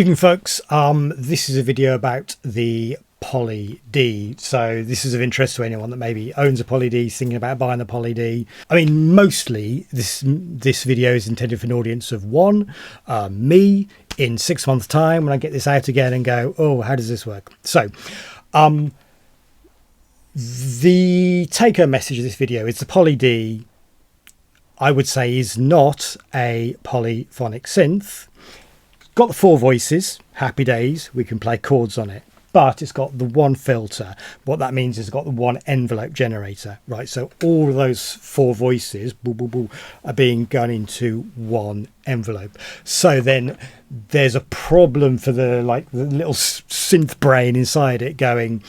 Evening folks, this is a video about the PolyD. So this is of interest to anyone that maybe owns a PolyD, thinking about buying a PolyD. I mean, mostly this video is intended for an audience of one, me, in 6 months time when I get this out again and go, oh, how does this work? So the take-home message of this video is the PolyD, I would say, is not a polyphonic synth. Got the 4 voices, happy days, we can play chords on it, but it's got the 1 filter. What that means is it's got the 1 envelope generator, right? So all of those 4 voices are being gone into 1 envelope. So then there's a problem for the little synth brain inside it going,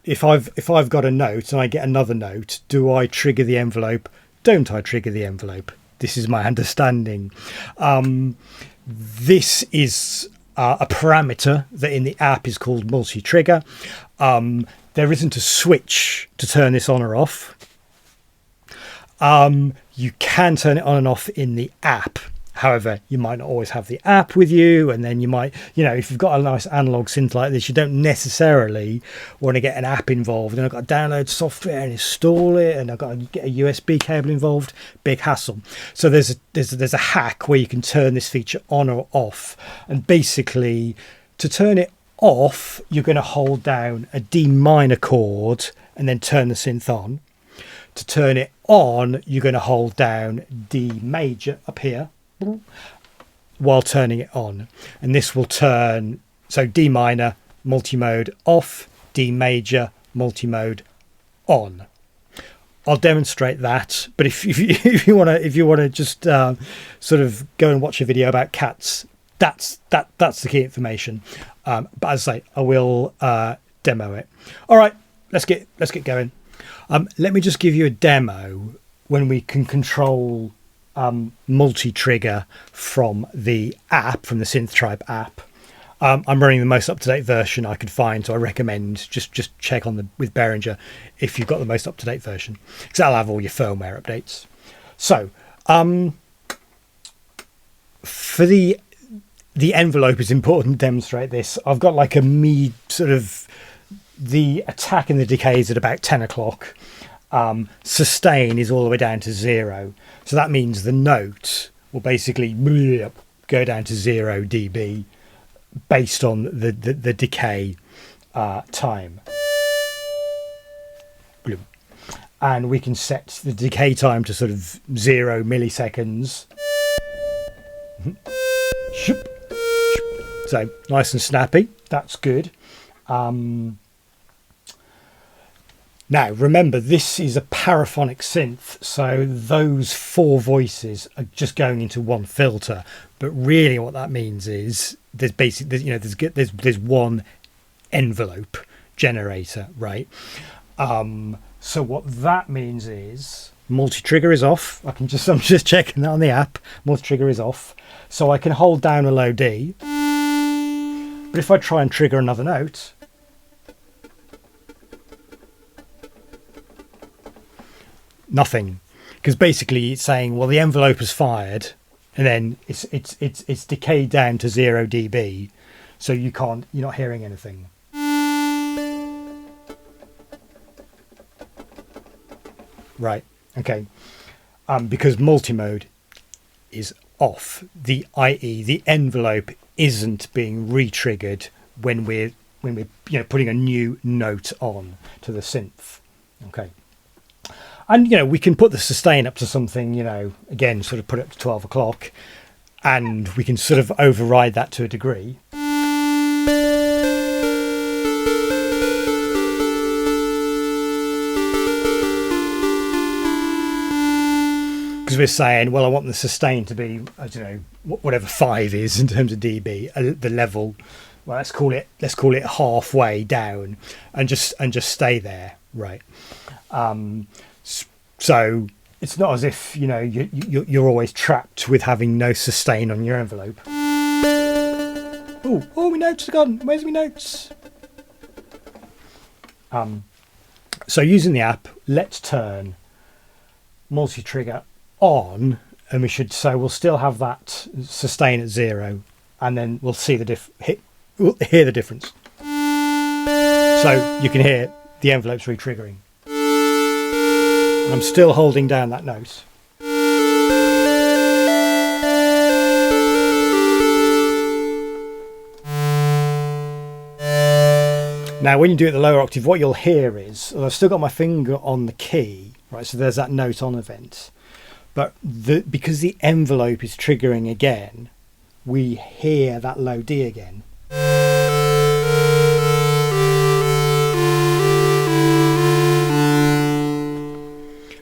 if I've got a note and I get another note, do I trigger the envelope? Don't I trigger the envelope? This is my understanding. This is a parameter that in the app is called multi-trigger. There isn't a switch to turn this on or off. You can turn it on and off in the app. However, you might not always have the app with you, and then you might, if you've got a nice analog synth like this, you don't necessarily want to get an app involved, and I've got to download software and install it, and I've got to get a USB cable involved. Big hassle. So there's a hack where you can turn this feature on or off, and basically to turn it off, you're going to hold down a D minor chord and then turn the synth on. To turn it on, you're going to hold down D major up here while turning it on, and this will turn, so D minor multi-mode off, D major multi-mode on. I'll demonstrate that, but if you want to just sort of go and watch a video about cats, that's the key information. But as I say, I will demo it. All right, let's get going. Let me just give you a demo when we can control multi-trigger from the app, from the SynthTribe app. I'm running the most up-to-date version I could find, so I recommend just check on with Behringer if you've got the most up-to-date version, because that'll have all your firmware updates. So for the envelope, it's important to demonstrate this. I've got like the attack and the decay is at about 10 o'clock. Sustain is all the way down to 0. So that means the note will basically go down to 0 dB based on the decay time. And we can set the decay time to sort of 0 milliseconds. So nice and snappy. That's good. Now, remember, this is a paraphonic synth, so those 4 voices are just going into 1 filter. But really, what that means is there's 1 envelope generator, right? So what that means is multi-trigger is off. I'm just checking that on the app. Multi-trigger is off, so I can hold down a low D. But if I try and trigger another note, nothing, because basically it's saying, well, the envelope is fired, and then it's decayed down to 0 dB, so you're not hearing anything. Right, okay, because multi-mode is off. i.e. the envelope isn't being re-triggered when we're putting a new note on to the synth. Okay. And, we can put the sustain up to something, again, sort of put it up to 12 o'clock, and we can sort of override that to a degree. Because we're saying, well, I want the sustain to be, I don't know, whatever 5 is in terms of dB, the level. Well, let's call it halfway down, and just stay there, right? So it's not as if you're always trapped with having no sustain on your envelope. Oh, my notes are gone. Where's my notes? So using the app, let's turn multi-trigger on, and we'll still have that sustain at 0, and then we'll see we'll hear the difference. So you can hear the envelope's re-triggering. I'm still holding down that note. Now, when you do it at the lower octave, what you'll hear is, I've still got my finger on the key, right? So there's that note on event. But because the envelope is triggering again, we hear that low D again.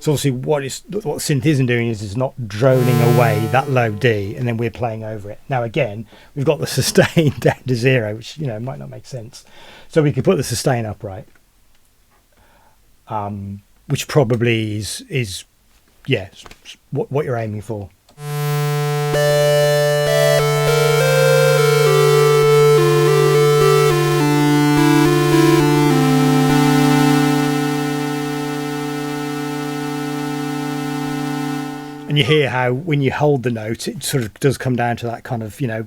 So obviously what synth isn't doing is not droning away that low D, and then we're playing over it. Now again, we've got the sustain down to 0, which, you know, might not make sense. So we could put the sustain upright, which probably is yeah, what you're aiming for. And you hear how when you hold the note, it sort of does come down to that kind of, you know,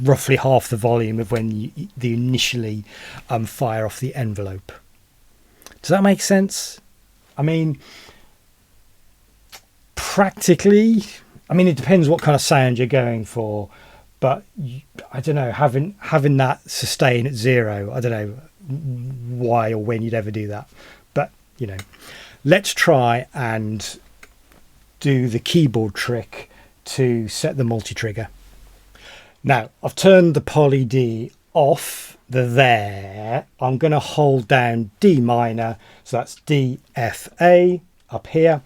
roughly half the volume of when you initially fire off the envelope. Does that make sense? I mean, practically, I mean, it depends what kind of sound you're going for, but I don't know, having that sustain at 0, I don't know why or when you'd ever do that, but you know, let's try and do the keyboard trick to set the multi-trigger. Now, I've turned the PolyD off there. I'm going to hold down D minor, so that's D, F, A up here,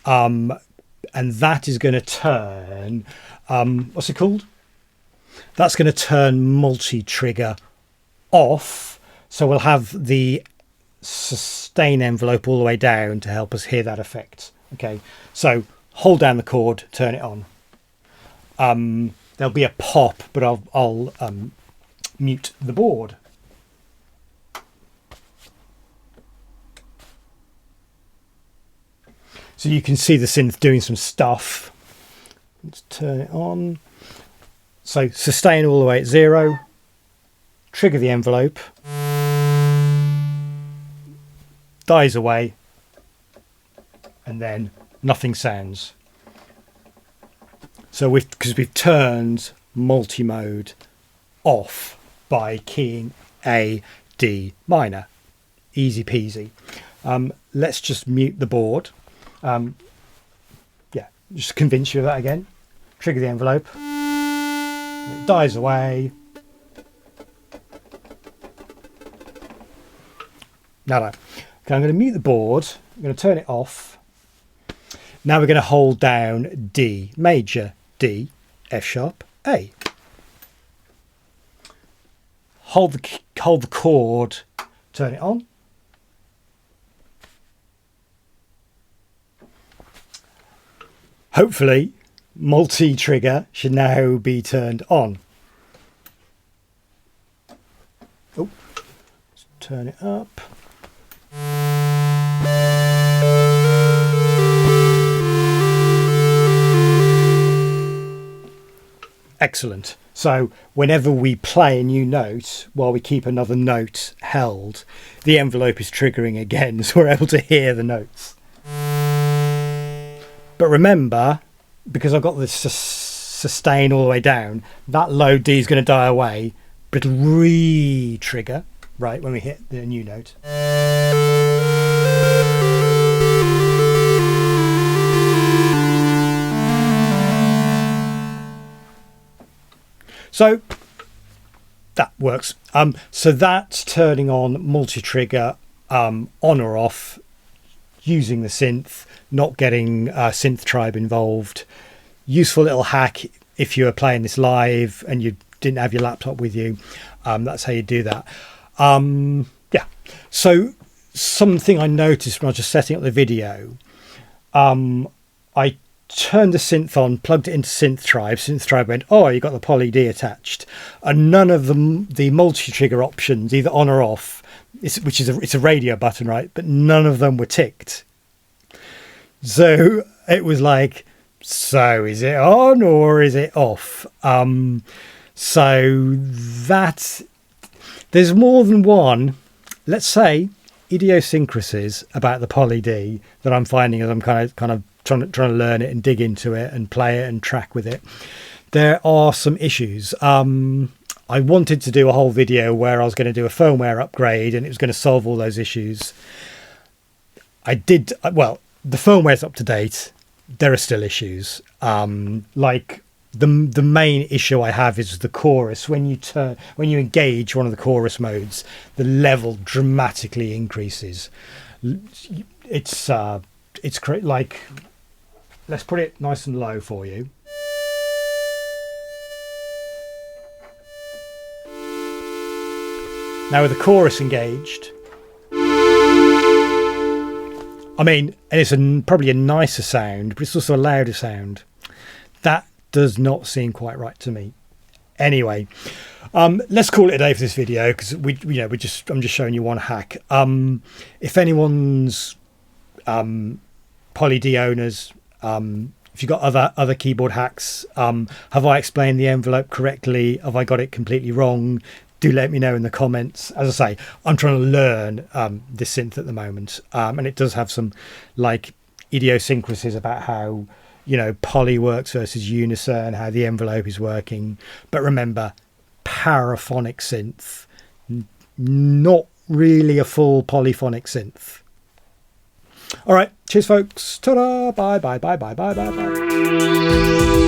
and that is going to turn, what's it called? That's going to turn multi-trigger off, so we'll have the sustain envelope all the way down to help us hear that effect. Okay, so hold down the chord, turn it on. There'll be a pop, but I'll mute the board. So you can see the synth doing some stuff. Let's turn it on. So sustain all the way at 0, trigger the envelope, dies away, and then nothing sounds. So because we've turned multi-mode off by keying A, D minor. Easy peasy. Let's just mute the board. Yeah, just convince you of that again. Trigger the envelope. It dies away. No. Okay, I'm going to mute the board. I'm going to turn it off. Now we're going to hold down D, major, D, F sharp, A. Hold the chord, turn it on. Hopefully, multi-trigger should now be turned on. Oh, let's turn it up. Excellent. So whenever we play a new note, while we keep another note held, the envelope is triggering again, so we're able to hear the notes. But remember, because I've got this sustain all the way down, that low D is going to die away, but it'll re-trigger, right, when we hit the new note. So that works. So that's turning on multi-trigger on or off using the synth, not getting SynthTribe involved. Useful little hack if you were playing this live and you didn't have your laptop with you. That's how you do that. Yeah. So something I noticed when I was just setting up the video, I turned the synth on, plugged it into SynthTribe. SynthTribe went, oh, you got the PolyD attached, and none of the multi-trigger options, either on or off, it's a radio button, right? But none of them were ticked. So it was like, so is it on or is it off? So that there's more than one, let's say, idiosyncrasies about the PolyD that I'm finding as I'm kind of trying to learn it and dig into it and play it and track with it. There are some issues. I wanted to do a whole video where I was going to do a firmware upgrade and it was going to solve all those issues. I did. Well, the firmware's up to date. There are still issues. Like the main issue I have is the chorus. When you engage one of the chorus modes, the level dramatically increases. It's like, let's put it nice and low for you. Now with the chorus engaged, I mean, and it's probably a nicer sound, but it's also a louder sound. That does not seem quite right to me. Anyway, let's call it a day for this video because I'm just showing you one hack. If anyone's PolyD owners, if you've got other keyboard hacks, have I explained the envelope correctly? Have I got it completely wrong? Do let me know in the comments. As I say, I'm trying to learn this synth at the moment, and it does have some like idiosyncrasies about how poly works versus unison, how the envelope is working. But remember, paraphonic synth, not really a full polyphonic synth. All right, cheers, folks. Ta-da! Bye, bye, bye, bye, bye, bye, bye.